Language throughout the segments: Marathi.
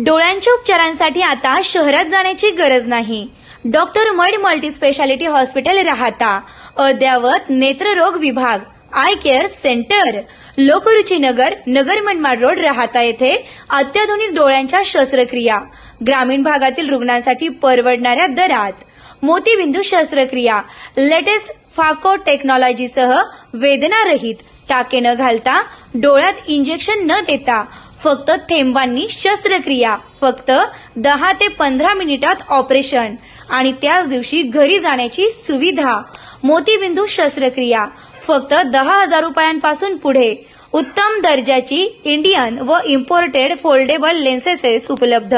डोळ्यांच्या उपचारांसाठी आता शहरात जाण्याची गरज नाही. Doctor mud multi speciality hospital राहता. अद्ययावत नेत्ररोग विभाग, I care centre, Lokruchi Nagar, Nagar Manmad road राहता येथे अत्याधुनिक डोळ्यांच्या शस्त्रक्रिया, ग्रामीण भागातील रुग्णांसाठी परवडणाऱ्या दरात, मोतीबिंदू शस्त्रक्रिया, लेटेस्ट फाको टेक्नॉलॉजीसह वेदनारहित, टाके न घालता, डोळ्यात इंजेक्शन न देता, फक्त थेंबांनी शस्त्रक्रिया, फक्त 10 ते 15 मिनिटात ऑपरेशन आणि त्याच दिवशी घरी जाण्याची सुविधा. मोतीबिंदू शस्त्रक्रिया फक्त 10,000 रुपयांपासून पुढे. उत्तम दर्जाची इंडियन व इम्पोर्टेड फोल्डेबल लेन्सेस उपलब्ध.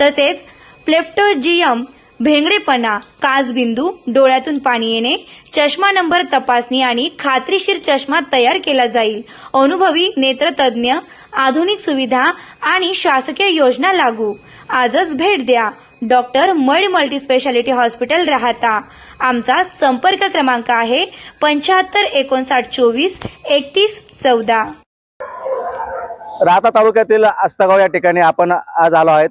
तसेच प्लेप्टोजियम, भेंगडेपणा, काचबिंदू, डोळ्यातून पाणी येणे, चष्मा नंबर तपासणी आणि खात्रीशीर चष्मा तयार केला जाईल. अनुभवी नेत्रतज्ञ, आधुनिक सुविधा आणि शासकीय योजना लागू. आजच भेट द्या. Doctor mud multi speciality hospital राहता. आमचा संपर्क क्रमांक आहे 75 59 24 31 14. राहता तालुक्यातील आस्तागाव या ठिकाणी आपण आज आलो आहेत.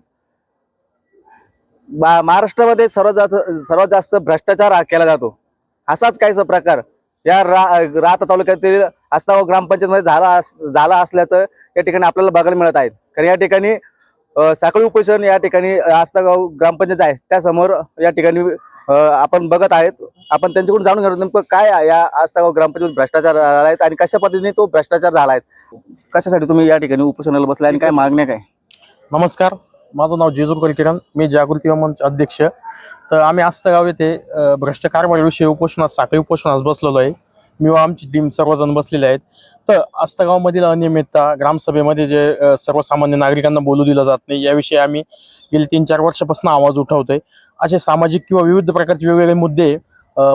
महाराष्ट्रामध्ये सर्वात जास्त भ्रष्टाचार केला जातो. असाच काहीसा प्रकार या राहता तालुक्यातील आस्तागाव ग्रामपंचायतमध्ये झाला असल्याचं या ठिकाणी आपल्याला बघायला मिळत आहे. कारण या ठिकाणी साखळी उपोषण या ठिकाणी आस्तागाव ग्रामपंचायत आहे त्यासमोर या ठिकाणी आपण बघत आहेत. आपण त्यांच्याकडून जाणून घेऊ नेमकं काय या आस्तागाव ग्रामपंचायत भ्रष्टाचार झाला आहे आणि कशा पद्धतीने तो भ्रष्टाचार झाला आहे. कशासाठी तुम्ही या ठिकाणी उपोषणाला बसलाय आणि काय मागण्या काय? नमस्कार, माझं नाव जेजुरकर किरण, मी जागृती मंच अध्यक्ष. तर आम्ही आस्तागाव येथे भ्रष्ट कारभाराविषयी उपोषणास, साखळी उपोषणास बसलेलो आहे. मी व आमची टीम सर्वजण बसलेले आहेत. तर आस्तागावमधील अनियमितता, ग्रामसभेमध्ये जे सर्वसामान्य नागरिकांना बोलू दिलं जात नाही याविषयी आम्ही गेली 3-4 वर्षापासून आवाज उठवतोय. असे सामाजिक किंवा विविध प्रकारचे वेगवेगळे मुद्दे,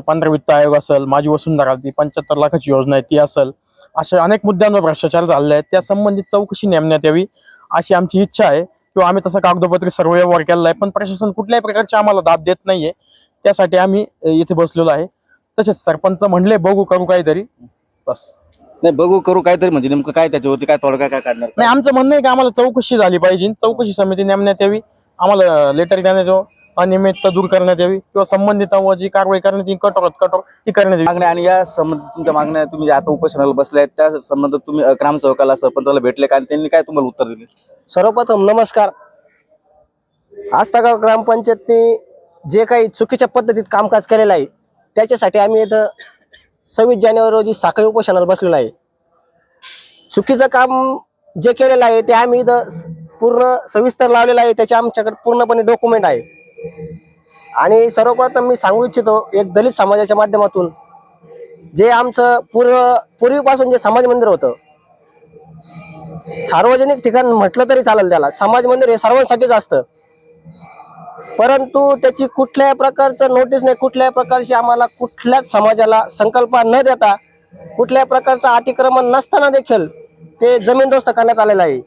15 वित्त आयोग असेल, माझी वसुंधरा, ती 75 लाखाची योजना आहे ती असेल, अशा अनेक मुद्द्यांवर भ्रष्टाचार झालेला आहे. त्या संबंधित चौकशी नेमण्यात यावी अशी आमची इच्छा आहे. किंवा आम्ही तसं कागदोपत्री सर्व व्यवहार केलेला आहे, पण प्रशासन कुठल्याही प्रकारची आम्हाला दाद देत नाहीये. त्यासाठी आम्ही इथे बसलेलो आहे. तसेच सरपंच म्हणले बघू करू काहीतरी, बस. नाही, बघू करू काहीतरी म्हणजे नेमकं काय त्याच्यावरती काय तोडगा काय काढणार? नाही, आमचं म्हणणं आहे की आम्हाला चौकशी झाली पाहिजे, चौकशी समिती नेमण्यात यावी, आम्हाला लेटर देण्यात यावं, अनियमितता दूर करण्यात यावी किंवा संबंधितांवर जी कारवाई करण्यात येईल कठोर ती करण्यात यावी. मागण्या आणि या संबंधित तुमच्या मागण्या तुम्ही आता उपोषणाला बसलाय त्या संबंधात तुम्ही ग्रामसेवकाला, सरपंचाला भेटले का आणि त्यांनी काय तुम्हाला उत्तर दिले? सर्वप्रथम नमस्कार. आस्तागाव ग्रामपंचायतने जे काही चुकीच्या पद्धतीत कामकाज केलेलं आहे त्याच्यासाठी आम्ही इथं 26 जानेवारी रोजी साखळी उपोषणाला बसलेलो आहे. चुकीचं काम जे केलेलं आहे ते आम्ही इथं पूर्ण सविस्तर लावलेलं आहे. त्याचे आमच्याकडे पूर्णपणे डॉक्युमेंट आहे. आणि सर्वप्रथम मी सांगू इच्छितो, एक दलित समाजाच्या माध्यमातून जे आमचं पूर्वीपासून जे समाज मंदिर होतं, सार्वजनिक ठिकाण म्हटलं तरी चालेल, त्याला समाज मंदिर हे सर्वांसाठीच असतं, परंतु त्याची कुठल्याही प्रकारचं नोटीस नाही, कुठल्याही प्रकारची आम्हाला कुठल्याच समाजाला संकल्पना न देता, कुठल्याही प्रकारचं अतिक्रमण नसताना देखील ते जमीनदोस्त करण्यात आलेलं आहे.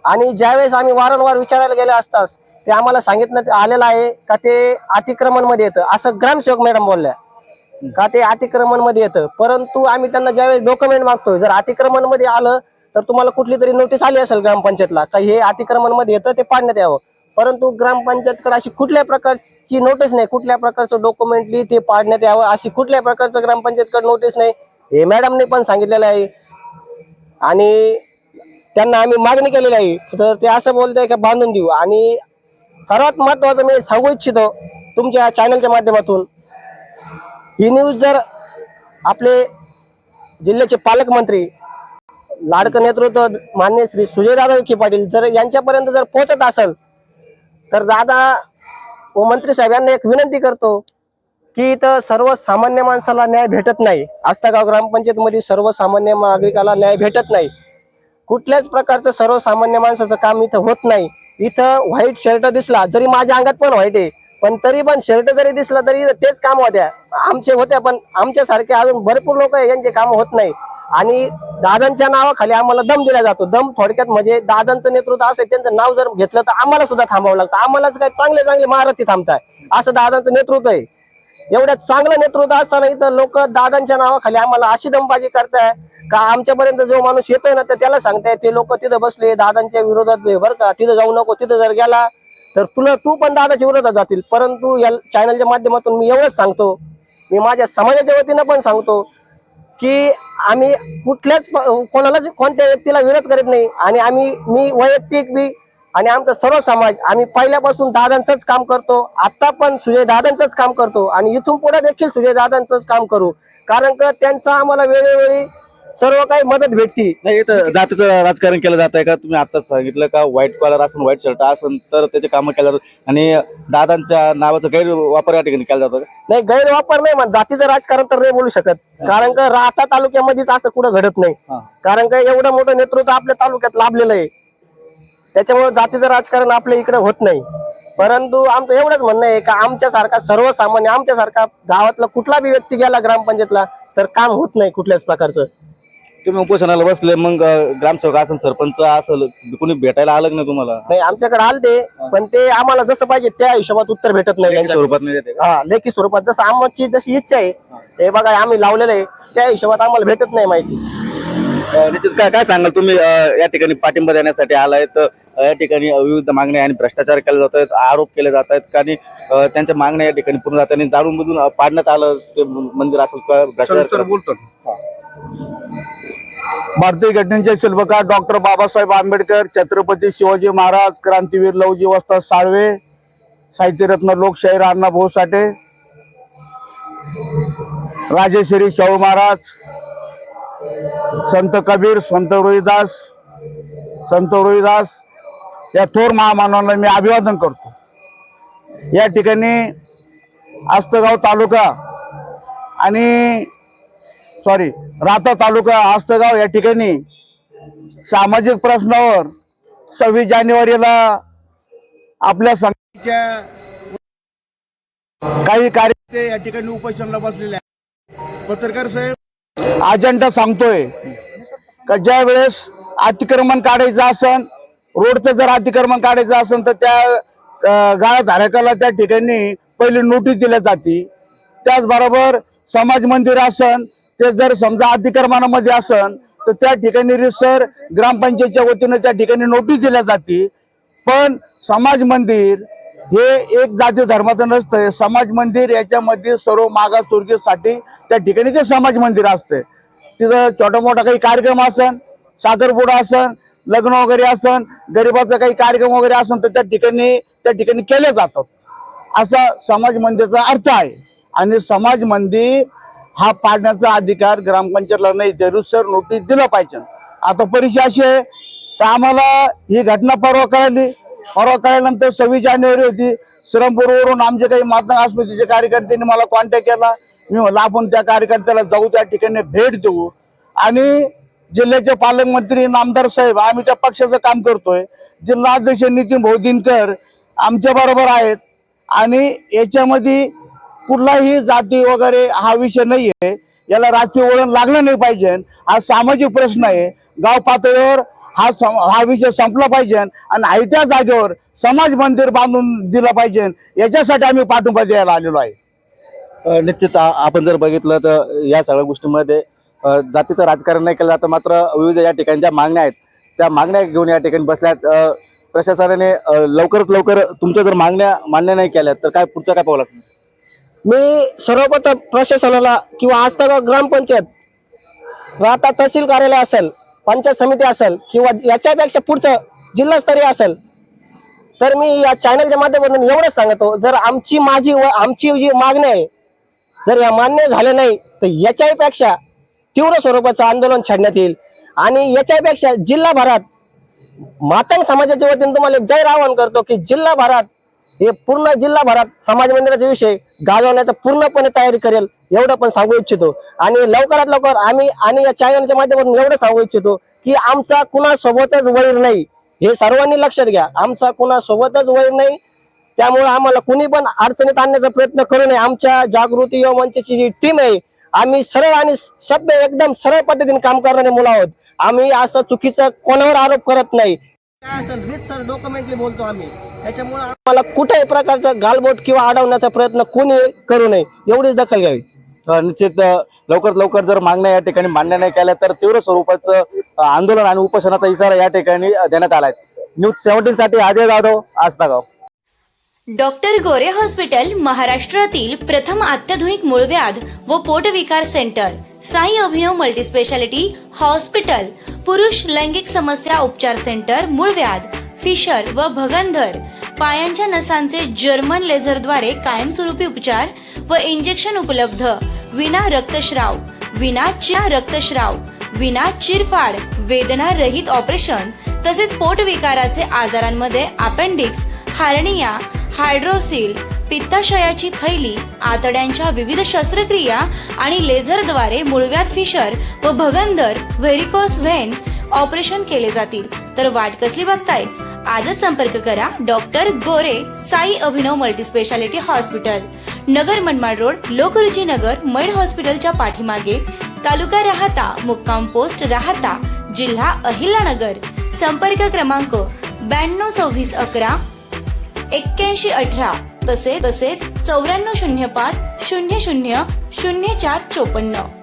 आणि ज्यावेळेस आम्ही वारंवार विचारायला गेले असताच ते आम्हाला सांगितलं आलेलं आहे का ते अतिक्रमण मध्ये येतं, असं ग्रामसेवक मॅडम बोलल्या का ते अतिक्रमण मध्ये येतं. परंतु आम्ही त्यांना ज्यावेळेस डॉक्युमेंट मागतोय, जर अतिक्रमण मध्ये आलं तर तुम्हाला कुठली तरी नोटीस आली असेल ग्रामपंचायतला का हे अतिक्रमण मध्ये येतं, ते पाडण्यात यावं. परंतु ग्रामपंचायतकडे अशी कुठल्याही प्रकारची नोटीस नाही, कुठल्या प्रकारचं डॉक्युमेंटली ते पाडण्यात यावं अशी कुठल्याही प्रकारचं ग्रामपंचायतकडे नोटीस नाही, हे मॅडमने पण सांगितलेलं आहे. आणि त्यांना आम्ही मागणी केलेली आहे, तर ते असं बोलतंय का बांधून देऊ. आणि सर्वात महत्त्वाचं मी सांगू इच्छितो तुमच्या चॅनलच्या माध्यमातून, ही न्यूज जर आपले जिल्ह्याचे पालकमंत्री, लाडकं नेतृत्व मान्य श्री सुजयदादा विखे पाटील जर यांच्यापर्यंत जर पोहोचत असेल तर दादा व मंत्री साहेबांना एक विनंती करतो की इथं सर्वसामान्य माणसाला न्याय भेटत नाही. आस्तागाव ग्रामपंचायतमध्ये सर्वसामान्य नागरिकाला न्याय भेटत नाही. कुठल्याच प्रकारचं सर्वसामान्य माणसाचं काम इथं होत नाही. इथं व्हाईट शर्ट दिसला, जरी माझ्या अंगात पण व्हाईट आहे, पण तरी पण शर्ट जरी दिसला तरी तेच काम होत्या, आमचे होत्या, पण आमच्यासारखे अजून भरपूर लोक आहे यांचे काम होत नाही. आणि दादांच्या नावाखाली आम्हाला दम दिला जातो. दम थोडक्यात म्हणजे दादांचं नेतृत्व असेल, त्यांचं नाव जर घेतलं तर आम्हाला सुद्धा थांबावं लागतं. आम्हालाच काय चांगले चांगले महारथी थांबताय, असं दादांचं नेतृत्व आहे. एवढ्या चांगलं नेतृत्व असताना इथं लोक दादांच्या नावाखाली आम्हाला अशी दमबाजी करताय का आमच्यापर्यंत जो माणूस येतोय ना तर त्याला सांगताय ते लोक तिथं बसले दादांच्या विरोधात बरं का, तिथं जाऊ नको, तिथं जर गेला तर तू पण दादाच्या विरोधात जातील. परंतु या चॅनलच्या माध्यमातून मी एवढंच सांगतो, मी माझ्या समाजाच्या वतीनं पण सांगतो की आम्ही कुठल्याच कोणालाच कोणत्या व्यक्तीला विरोध करत नाही. आणि मी वैयक्तिक बी आणि आमचा सर्व समाज आम्ही पहिल्यापासून दादांचंच काम करतो, आता पण सुजय दादांचंच काम करतो आणि इथून पुढे देखील सुजय दादांचंच काम करू. कारण का त्यांचा आम्हाला वेळोवेळी सर्व काही मदत भेटती. नाही इथं जातीचं राजकारण केलं जात आहे का? तुम्ही आताच सांगितलं का व्हाईट कॉलर असेल व्हाईट शर्ट असेल तर त्याचे कामं केलं जातात आणि दादांच्या नावाचा गैरवापर या ठिकाणी केला जातो. नाही गैरवापर नाही, मग जातीचं राजकारण तर नाही बोलू शकत. कारण का राहता तालुक्यामध्येच असं कुठं घडत नाही. कारण का एवढं मोठं नेतृत्व आपल्या तालुक्यात लाभलेलं आहे, त्याच्यामुळे जातीचं राजकारण आपल्या इकडे होत नाही. परंतु आमचं एवढंच म्हणणं आहे का आमच्यासारखा सर्वसामान्य आमच्यासारखा गावातला कुठला बी व्यक्ती गेला ग्रामपंचायतला तर काम होत नाही कुठल्याच प्रकारचं. तुम्ही उपोषणाला बसले, मग ग्रामसेवक असेल सरपंच असेल कोणी भेटायला आलं नाही तुम्हाला? नाही आमच्याकडे आलते, पण ते आम्हाला जसं पाहिजे त्या हिशोबात उत्तर भेटत नाही. लेखी स्वरूपात नाही देते का? हा लेखी स्वरूपात जसं आमची जशी इच्छा आहे हे बघा आम्ही लावलेलं आहे त्या हिशोबात आम्हाला भेटत नाही माहिती. निश्चित काय सांगाल तुम्ही या ठिकाणी पाठिंबा देण्यासाठी आलाय तर या ठिकाणी विविध मागण्या आणि भ्रष्टाचार केले जात आहेत, आरोप केले जात आहेत आणि त्यांच्या मागण्या या ठिकाणी पूर्ण जात आणि जाणून बुजून पाडण्यात आलं ते मंदिर असेल किंवा भ्रष्टाचार बोलतो. भारतीय घटनेचे शिल्पकार डॉक्टर बाबासाहेब आंबेडकर, छत्रपती शिवाजी महाराज, क्रांतीवीर लवजी वस्ताद साळवे, साहित्यरत्न लोकशाहीर अण्णाभाऊ साठे, राजेश्वरी शाहू महाराज, संत कबीर, संत रोहिदास या थोर महामानवांना मी अभिवादन करतो. या ठिकाणी आस्तगाव तालुका आणि राहता तालुका आस्तगाव या ठिकाणी सामाजिक प्रश्नावर 26 जानेवारीला आपल्या संघाच्या काही कार्यकर्ते या ठिकाणी उपोषणाला बसलेले आहेत. पत्रकार साहेब अजेंडा सांगतोय का ज्या वेळेस अतिक्रमण काढायचं असेल, रोडचं जर अतिक्रमण काढायचं असेल तर त्या गाळधारकाला त्या ठिकाणी पहिली नोटीस दिल्या जाते. त्याचबरोबर समाज मंदिर असन ते जर समजा अतिक्रमणामध्ये असन तर त्या ठिकाणी रिसर ग्रामपंचायतच्या वतीनं त्या ठिकाणी नोटीस दिल्या जाते. पण समाज मंदिर हे एक जाती धर्माचं नसतं. समाज मंदिर याच्यामध्ये सर्व मागासवर्गीयसाठी त्या ठिकाणी ते समाज मंदिर असते. तिथं छोटा मोठा काही कार्यक्रम असन, साखरपुडा असन, लग्न वगैरे असन, गरिबाचा काही कार्यक्रम वगैरे असन तर त्या ठिकाणी केले जातात. असा समाज मंदिरचा अर्थ आहे. आणि समाज मंदिर हा पाडण्याचा अधिकार ग्रामपंचायतला नाही, जरूर नोटीस दिलं पाहिजे. आता परिस्थिती अशी आहे तर आम्हाला ही घटना परवा कळल्यानंतर 26 जानेवारी होती. श्रीरामपूरवरून आमचे काही माता आस्मितीचे कार्यकर्त्यांनी मला कॉन्टॅक्ट केला. मी म्हणलं आपण त्या कार्यकर्त्याला जाऊ, त्या ठिकाणी भेट देऊ. आणि जिल्ह्याचे पालकमंत्री नामदार साहेब आम्ही त्या पक्षाचं काम करतोय. जिल्हा अध्यक्ष नितीन भाऊ दिनकर आमच्या बरोबर आहेत. आणि याच्यामध्ये कुठलाही जाती वगैरे हा विषय नाहीये, याला राजकीय वळण लागलं नाही पाहिजे. हा सामाजिक प्रश्न आहे. गाव पातळीवर हा विषय संपला पाहिजे आणि आहे त्या जागेवर समाज मंदिर बांधून दिलं पाहिजे. याच्यासाठी आम्ही पाठिंबा द्यायला आलेलो आहे. निश्चित आपण जर बघितलं तर या सगळ्या गोष्टींमध्ये जातीचं राजकारण नाही केलं जातं. मात्र विविध या ठिकाणी ज्या मागण्या आहेत त्या मागण्या घेऊन या ठिकाणी बसल्यात. प्रशासनाने लवकरात लवकर तुमच्या जर मागण्या मान्य नाही केल्या तर काय पुढचं काय पाऊल असणार? मी सर्वप्रथम प्रशासनाला किंवा आस्तगाव ग्रामपंचायत, राहता तहसील कार्यालय असेल, पंचायत समिती असेल किंवा याच्यापेक्षा पुढचं जिल्हास्तरीय असेल तर मी या चॅनलच्या माध्यमातून एवढंच सांगतो, जर आमची जी मागणी आहे जर या मान्य झाल्या नाही तर याच्यापेक्षा तीव्र स्वरूपाचं आंदोलन छेडण्यात येईल. आणि याच्यापेक्षा जिल्हाभरात मातंग समाजाच्या वतीने तुम्हाला एक जाहीर आवाहन करतो की पूर्ण जिल्हाभरात समाज मंदिराचा विषय गाजवण्याचा पूर्णपणे तयारी करेल एवढं पण सांगू इच्छितो. आणि लवकरात लवकर आम्ही आणि या चॅनलच्या माध्यमातून एवढं सांगू इच्छितो की आमचा कुणासोबतच वैर नाही, हे सर्वांनी लक्षात घ्या. आमचा कुणासोबतच वैर नाही, त्यामुळे आम्हाला कुणी पण अडचणीत आणण्याचा प्रयत्न करू नये. आमच्या जागृती युवा मंचाची जी टीम आहे आम्ही सरळ आणि सभ्य एकदम सरळ पद्धतीने काम करणारे मुलं आहोत. आम्ही असं चुकीचं कोणावर आरोप करत नाही. काय असेल सर डॉक्युमेंटली बोलतो आम्ही. त्याच्यामुळे आम्हाला कुठल्याही प्रकारचा गालबोट किंवा अडवण्याचा प्रयत्न कोणी करू नये एवढीच दखल घ्यावी. निश्चित लवकरात लवकर जर मागण्या या ठिकाणी मान्य नाही केल्या तर तीव्र स्वरूपाचं आंदोलन आणि उपोषणाचा इशारा या ठिकाणी देण्यात आलाय. न्यूज 17 साठी अजय जाधव, आस्तागाव. डॉक्टर गोरे हॉस्पिटल महाराष्ट्रातील प्रथम अत्याधुनिक मूळव्याध व पोटविकार सेंटर, साई अभिनव मल्टीस्पेशालिटी हॉस्पिटल, पुरुष लैंगिक समस्या उपचार सेंटर, मूळव्याध, फिशर व भगंधर, पायांच्या नसांचे जर्मन लेझरद्वारे कायमस्वरूपी उपचार व इंजेक्शन उपलब्ध, विना रक्तस्राव, विना चिरफाड, वेदना रहित ऑपरेशन तसेच पोटविकाराचे आजारांमध्ये अपेंडिक्स, हार्निया, हायड्रोसिल, पित्ताशयाची थैली, आतड्यांच्या विविध शस्त्रक्रिया आणि लेझरद्वारे मूळव्याध, फिशर व भगंदर, व्हेरिकोस व्हेन ऑपरेशन केले जातील. तर वाट कसली बघताय? आजच संपर्क करा डॉक्टर गोरे साई अभिनव multispeciality hospital, Nagar Manmad road, Lokruchi नगर, मैड हॉस्पिटलच्या पाठीमागे, तालुका राहाता, मुक्काम पोस्ट राहाता, जिल्हा अहिल्यानगर. संपर्क क्रमांक 922611 8118 तसेच 9405 00 0454.